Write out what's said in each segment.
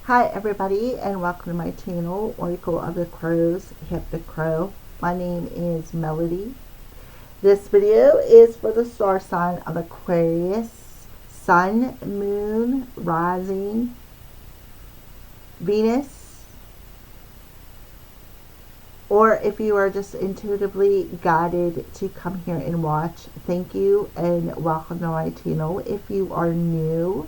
Hi everybody, and welcome to my channel, Oracle of the Crows, Hip the Crow. My name is Melody. This video is for the star sign of Aquarius, Sun, Moon, Rising, Venus, or if you are just intuitively guided to come here and watch, thank you and welcome to my channel if you are new.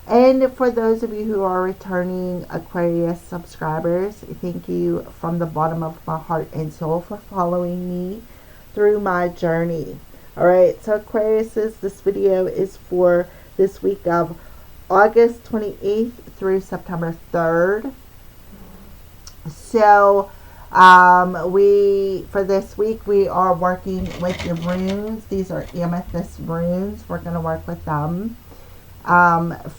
And for those of you who are returning Aquarius subscribers, thank you from the bottom of my heart and soul for following me through my journey. Alright, so Aquariuses, this video is for this week of August 28th through September 3rd. So, for this week, we are working with the runes. These are amethyst runes. We're going to work with them.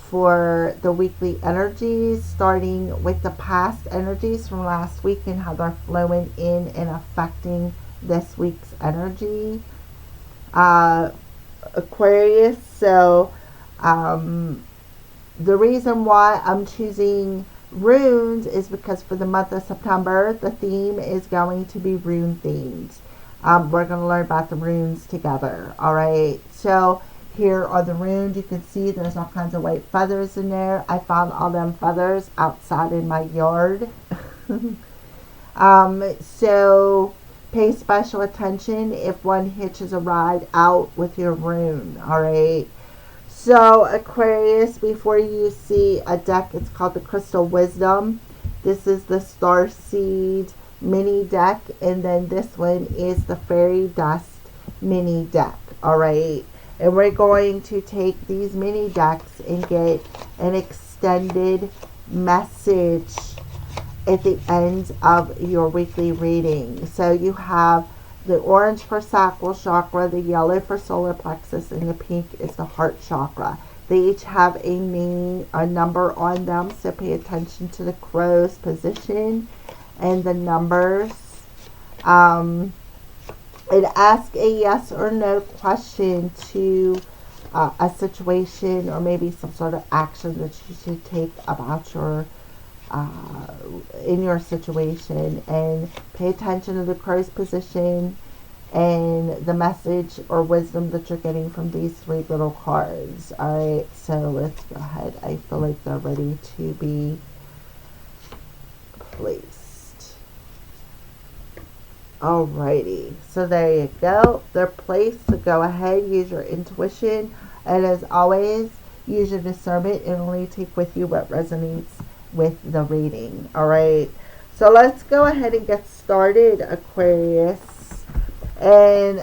For the weekly energies, starting with the past energies from last week and how they're flowing in and affecting this week's energy. Aquarius, so the reason why I'm choosing runes is because for the month of September, the theme is going to be rune themed. We're going to learn about the runes together. Alright, so here are the runes. You can see there's all kinds of white feathers in there. I found all them feathers outside in my yard. So pay special attention if one hitches a ride out with your rune. Alright. So Aquarius, before you see a deck, it's called the Crystal Wisdom. This is the Star Seed mini deck. And then this one is the Fairy Dust mini deck. Alright. And we're going to take these mini decks and get an extended message at the end of your weekly reading. So you have the orange for sacral chakra, the yellow for solar plexus, and the pink is the heart chakra. They each have a number on them, so pay attention to the crow's position and the numbers. And ask a yes or no question to a situation or maybe some sort of action that you should take about your in your situation, and pay attention to the crow's position and the message or wisdom that you're getting from these three little cards. Alright, so let's go ahead. I feel like they're ready to be placed. Alrighty, so there you go. They're placed, so go ahead, use your intuition, and as always, use your discernment and only take with you what resonates with the reading. Alright, so let's go ahead and get started, Aquarius. And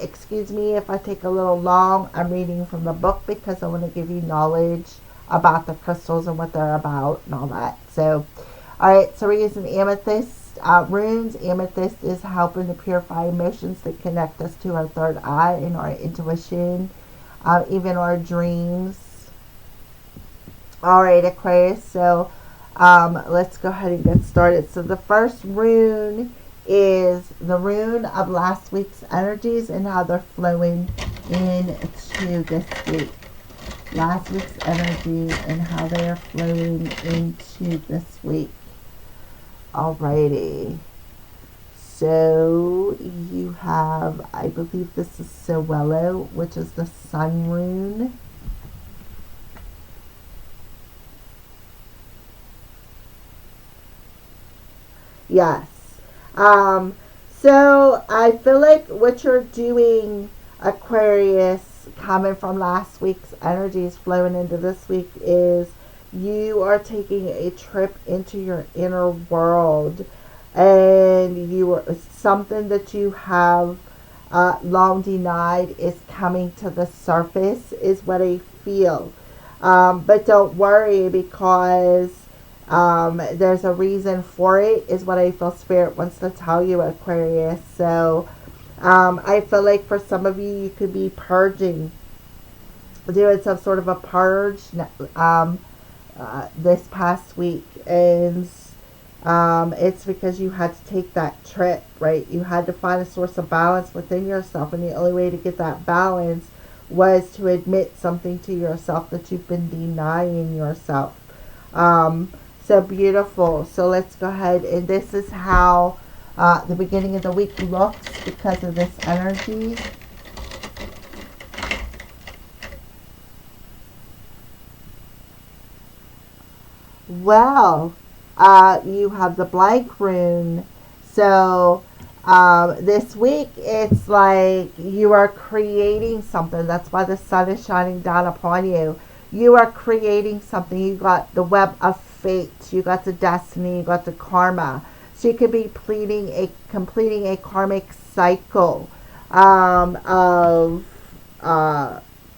excuse me if I take a little long. I'm reading from the book because I want to give you knowledge about the crystals and what they're about and all that. So, alright, so we're using amethyst runes. Amethyst is helping to purify emotions that connect us to our third eye and our intuition, even our dreams. Alright, Aquarius, so let's go ahead and get started. So the first rune is the rune of last week's energies and how they're flowing into this week. Last week's energy and how they are flowing into this week. Alrighty, so you have, I believe this is Sowello, which is the sun rune. Yes. So I feel like what you're doing, Aquarius, coming from last week's energies flowing into this week, is you are taking a trip into your inner world, and something that you have long denied is coming to the surface, is what I feel. But don't worry, because there's a reason for it, is what I feel Spirit wants to tell you, Aquarius. So I feel like for some of you could be purging, doing some sort of a purge this past week, and it's because you had to take that trip, right? You had to find a source of balance within yourself, and the only way to get that balance was to admit something to yourself that you've been denying yourself. So beautiful. So let's go ahead, and this is how the beginning of the week looks because of this energy. Well, you have the blank rune. So this week it's like you are creating something. That's why the sun is shining down upon you. You are creating something. You got the web of fate. You got the destiny. You got the karma. So you could be completing a karmic cycle of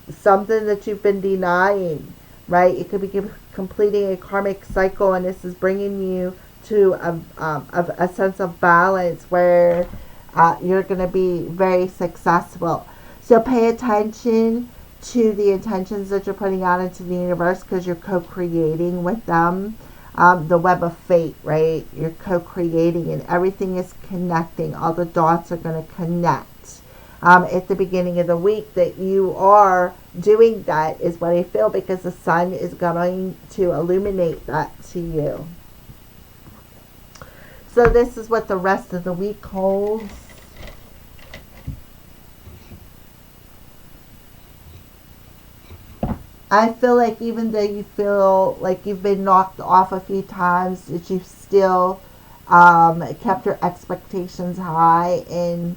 something that you've been denying, right? You could be completing a karmic cycle, and this is bringing you to a sense of balance where you're going to be very successful. So pay attention to the intentions that you're putting out into the universe, because you're co-creating with them. The web of fate, right? You're co-creating, and everything is connecting. All the dots are going to connect. At the beginning of the week that you are doing that is what I feel, because the sun is going to illuminate that to you. So this is what the rest of the week holds. I feel like even though you feel like you've been knocked off a few times, that you've still kept your expectations high and,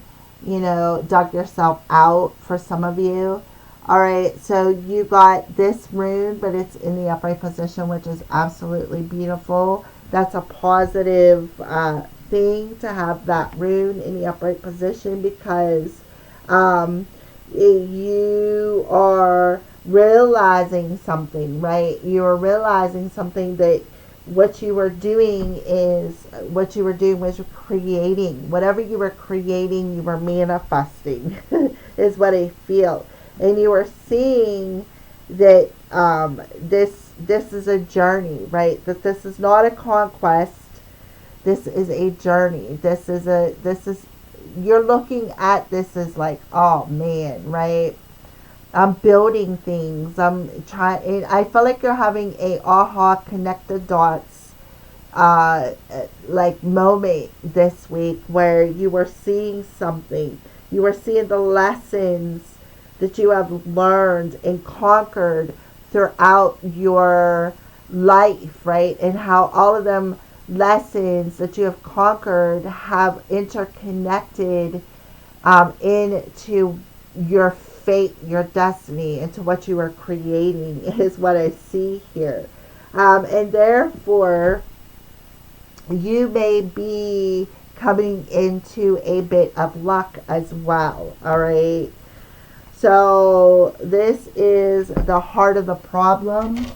dug yourself out for some of you. Alright, so you got this rune, but it's in the upright position, which is absolutely beautiful. That's a positive thing to have that rune in the upright position, because you are realizing something, right? You are realizing something, that what you were doing was you're creating. Whatever you were creating, you were manifesting, is what I feel. And you are seeing that this is a journey, right? That this is not a conquest. This is a journey. You're looking at this as like, oh man, right? I'm building things. I feel like you're having a aha, connect the dots, like moment this week, where you were seeing something. You were seeing the lessons that you have learned and conquered throughout your life, right? And how all of them lessons that you have conquered have interconnected into your fate, your destiny, into what you are creating, is what I see here. And therefore, you may be coming into a bit of luck as well. All right. So this is the heart of the problem.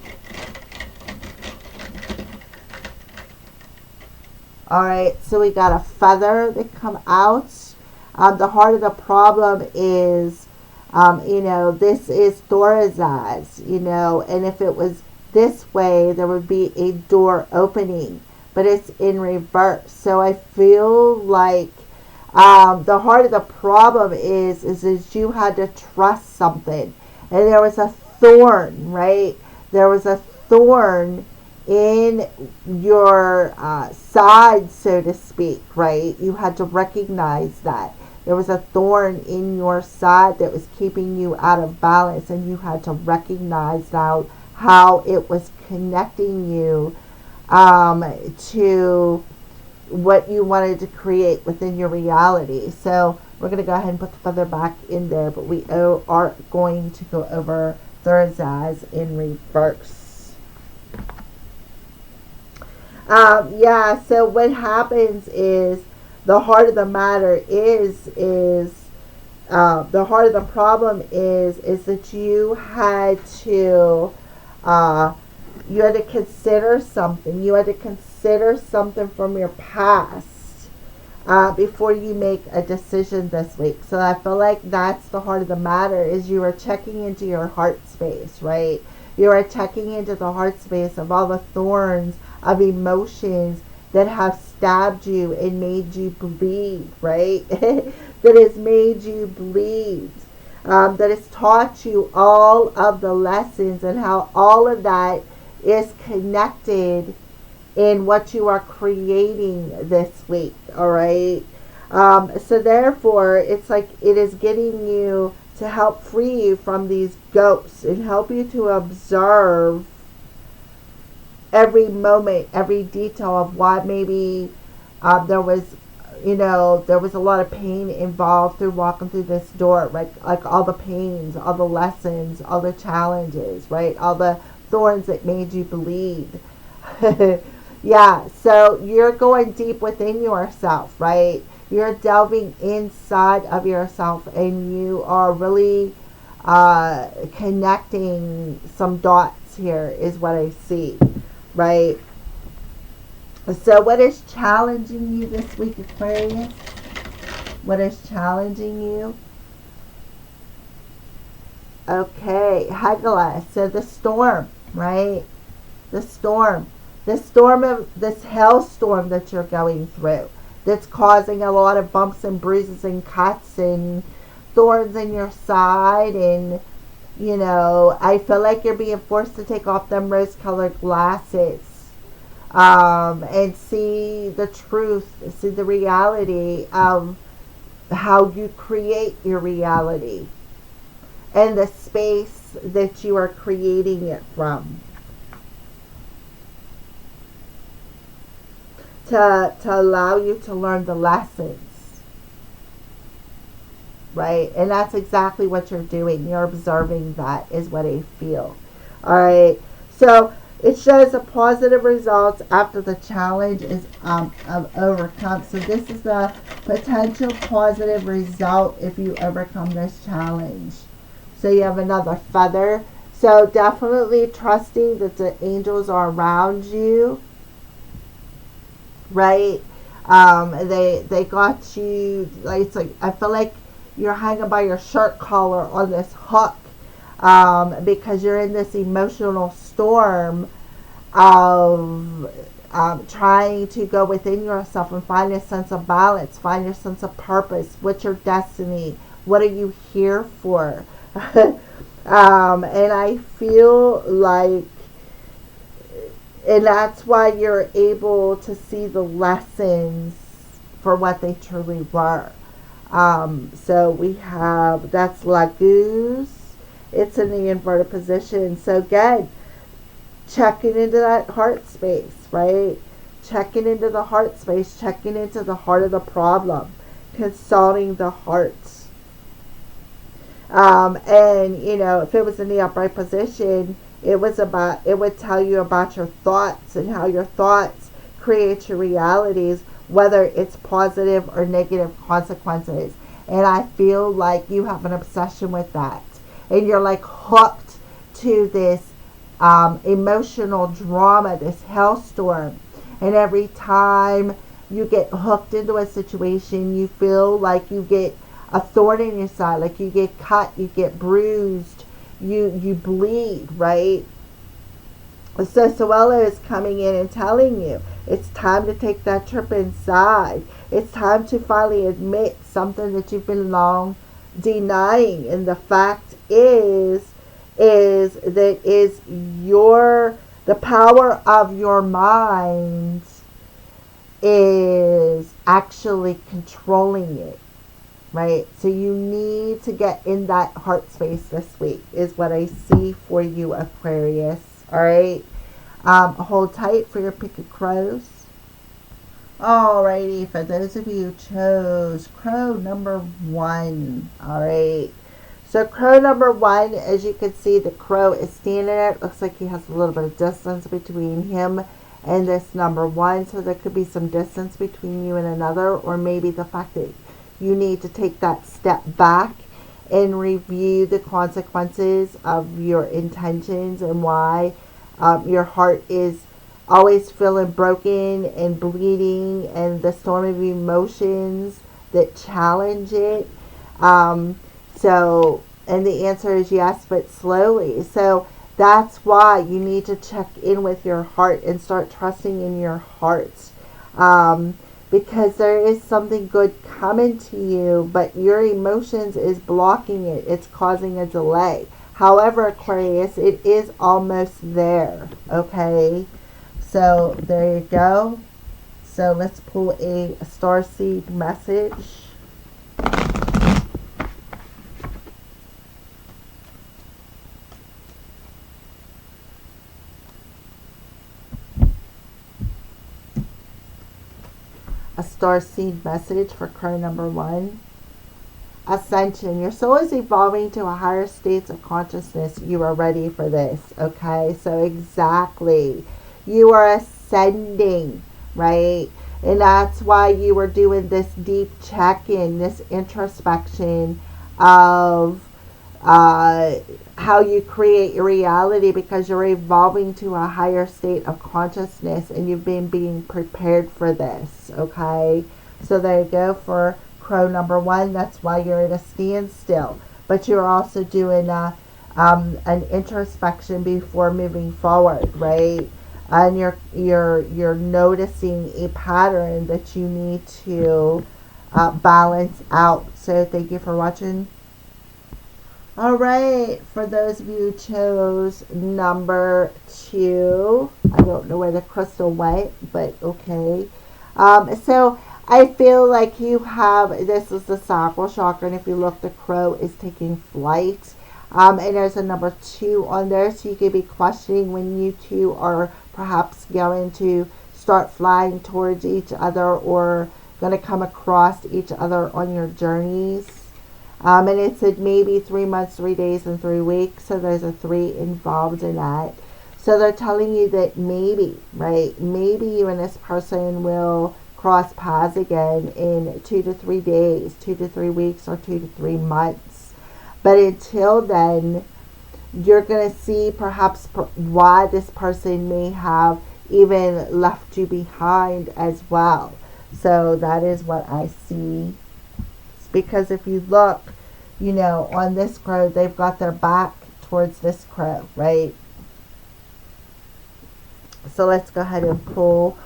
Alright, so we got a feather that come out. The heart of the problem is, this is Thorazaz, and if it was this way, there would be a door opening, but it's in reverse. So I feel like the heart of the problem is you had to trust something, and there was a thorn, right? There was a thorn in your side, so to speak, right? You had to recognize that there was a thorn in your side that was keeping you out of balance, and you had to recognize now how it was connecting you to what you wanted to create within your reality. So we're going to go ahead and put the feather back in there, but we are going to go over Thursaz in reverse. So what happens is, the heart of the matter is the heart of the problem is that you had to consider something. You had to consider something from your past before you make a decision this week. So I feel like that's the heart of the matter, is you are checking into your heart space, right? You are checking into the heart space of all the thorns of emotions that have stabbed you and made you bleed, right? That has made you bleed. That has taught you all of the lessons, and how all of that is connected in what you are creating this week. All right. So therefore, it's like it is getting you to help free you from these ghosts and help you to observe every moment, every detail of why maybe there was, there was a lot of pain involved through walking through this door, right? Like all the pains, all the lessons, all the challenges, right? All the thorns that made you bleed. Yeah, so you're going deep within yourself, right? You're delving inside of yourself and you are really connecting some dots here is what I see, right? So what is challenging you this week, Aquarius? What is challenging you? Okay, Hagala. So the storm, right? The storm of this hailstorm that you're going through, that's causing a lot of bumps and bruises and cuts and thorns in your side. And, I feel like you're being forced to take off them rose-colored glasses and see the truth, see the reality of how you create your reality and the space that you are creating it from. To allow you to learn the lessons, right? And that's exactly what you're doing. You're observing that is what I feel. All right. So it shows the positive results after the challenge is overcome. So this is the potential positive result if you overcome this challenge. So you have another feather. So definitely trusting that the angels are around you. Right? They got you, like, it's like, I feel like you're hanging by your shirt collar on this hook, because you're in this emotional storm of trying to go within yourself and find a sense of balance, find your sense of purpose. What's your destiny? What are you here for? And I feel like, and that's why you're able to see the lessons for what they truly were. So we have, that's Laguz. It's in the inverted position. So again, checking into that heart space, right? Checking into the heart space, checking into the heart of the problem, consulting the heart. And, if it was in the upright position, it would tell you about your thoughts and how your thoughts create your realities, whether it's positive or negative consequences. And I feel like you have an obsession with that. And you're like hooked to this emotional drama, this hellstorm. And every time you get hooked into a situation, you feel like you get a thorn in your side, like you get cut, you get bruised, you bleed, right? So Suella is coming in and telling you it's time to take that trip inside. It's time to finally admit something that you've been long denying. And the fact is that the power of your mind is actually controlling it. Right? So you need to get in that heart space this week is what I see for you, Aquarius. All right? Hold tight for your pick of crows. Alrighty, for those of you who chose crow number 1. All right? So crow number 1, as you can see, the crow is standing there. It looks like he has a little bit of distance between him and this number 1. So there could be some distance between you and another, or maybe the fact that you need to take that step back and review the consequences of your intentions and why your heart is always feeling broken and bleeding and the storm of emotions that challenge it. And the answer is yes, but slowly. So that's why you need to check in with your heart and start trusting in your heart. Because there is something good coming to you, but your emotions is blocking it. It's causing a delay. However, Aquarius, it is almost there. Okay, so there you go. So let's pull a starseed message. A starseed message for crow number 1. Ascension. Your soul is evolving to a higher states of consciousness. You are ready for this. Okay, so exactly. You are ascending, right? And that's why you were doing this deep check-in, this introspection of how you create your reality, because you're evolving to a higher state of consciousness and you've been being prepared for this. Okay, so there you go for crow number 1. That's why you're at a standstill, but you're also doing an introspection before moving forward, right? And you're noticing a pattern that you need to balance out. So thank you for watching. All right, for those of you who chose number 2, I don't know where the crystal went, but okay. So I feel like you have, this is the sacral chakra, and if you look, the crow is taking flight. And there's a number 2 on there, so you could be questioning when you two are perhaps going to start flying towards each other or going to come across each other on your journeys. And it said maybe 3 months, 3 days, and 3 weeks. So there's a 3 involved in that. So they're telling you that maybe, right? Maybe you and this person will cross paths again in 2 to 3 days, 2 to 3 weeks, or 2 to 3 months. But until then, you're going to see perhaps why this person may have even left you behind as well. So that is what I see. Because if you look, you know, on this crow, they've got their back towards this crow, right? So let's go ahead and pull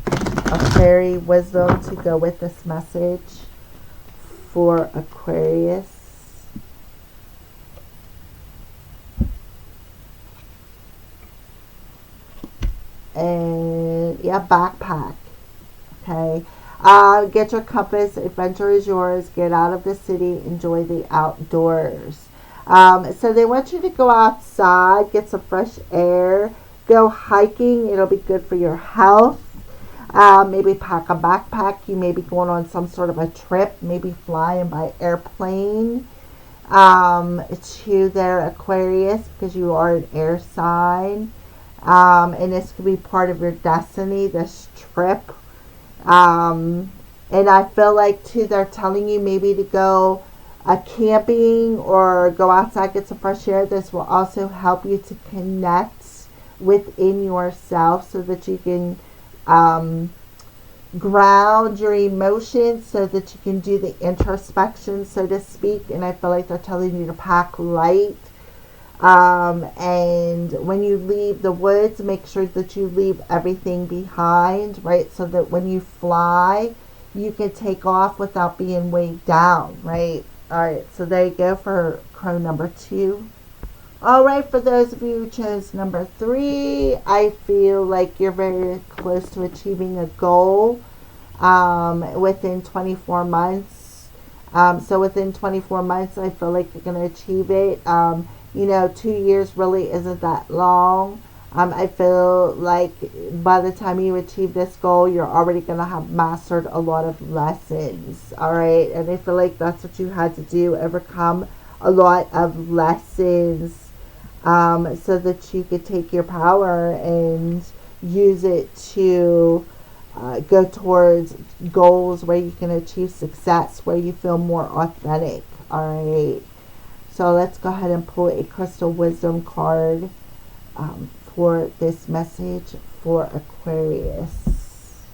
a fairy wisdom to go with this message for Aquarius. And yeah, backpack. Okay. Get your compass. Adventure is yours. Get out of the city. Enjoy the outdoors. So they want you to go outside, get some fresh air, go hiking. It'll be good for your health. Maybe pack a backpack. You may be going on some sort of a trip, maybe flying by airplane to their Aquarius, because you are an air sign. And this could be part of your destiny, this trip. And I feel like too, they're telling you maybe to go camping or go outside, get some fresh air. This will also help you to connect within yourself so that you can ground your emotions, so that you can do the introspection, so to speak. And I feel like they're telling you to pack light. And when you leave the woods, make sure that you leave everything behind, right? So that when you fly, you can take off without being weighed down, right? All right, so there you go for crow number 2. All right, for those of you who chose number 3, I feel like you're very close to achieving a goal within 24 months. So within 24 months, I feel like you're going to achieve it. You know, 2 years really isn't that long. I feel like by the time you achieve this goal, you're already going to have mastered a lot of lessons. All right. And I feel like that's what you had to do, overcome a lot of lessons so that you could take your power and use it to go towards goals where you can achieve success, where you feel more authentic. All right. So let's go ahead and pull a crystal wisdom card for this message for Aquarius.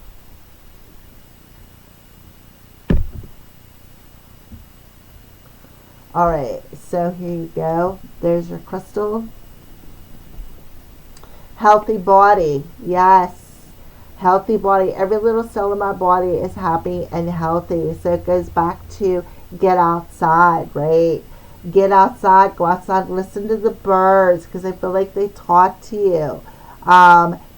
All right, so here you go. There's your crystal. Healthy body. Yes. Healthy body. Every little cell in my body is happy and healthy. So it goes back to get outside, right? Get outside, go outside, listen to the birds because I feel like they talk to you.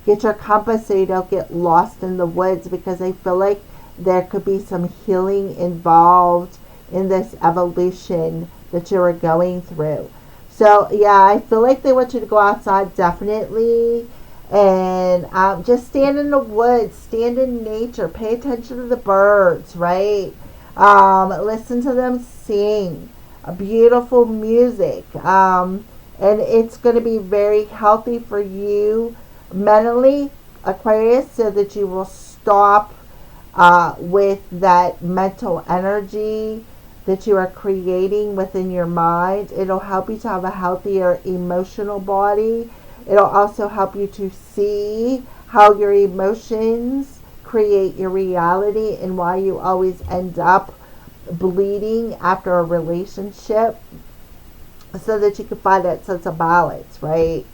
Get your compass so you don't get lost in the woods because I feel like there could be some healing involved in this evolution that you are going through. So, yeah, I feel like they want you to go outside definitely. And just stand in the woods, stand in nature, pay attention to the birds, right? Listen to them sing beautiful music. And it's going to be very healthy for you mentally, Aquarius, so that you will stop with that mental energy that you are creating within your mind. It'll help you to have a healthier emotional body. It'll also help you to see how your emotions create your reality and why you always end up bleeding after a relationship, so that you can find that sense of balance, right?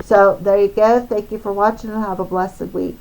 So there you go. Thank you for watching and have a blessed week.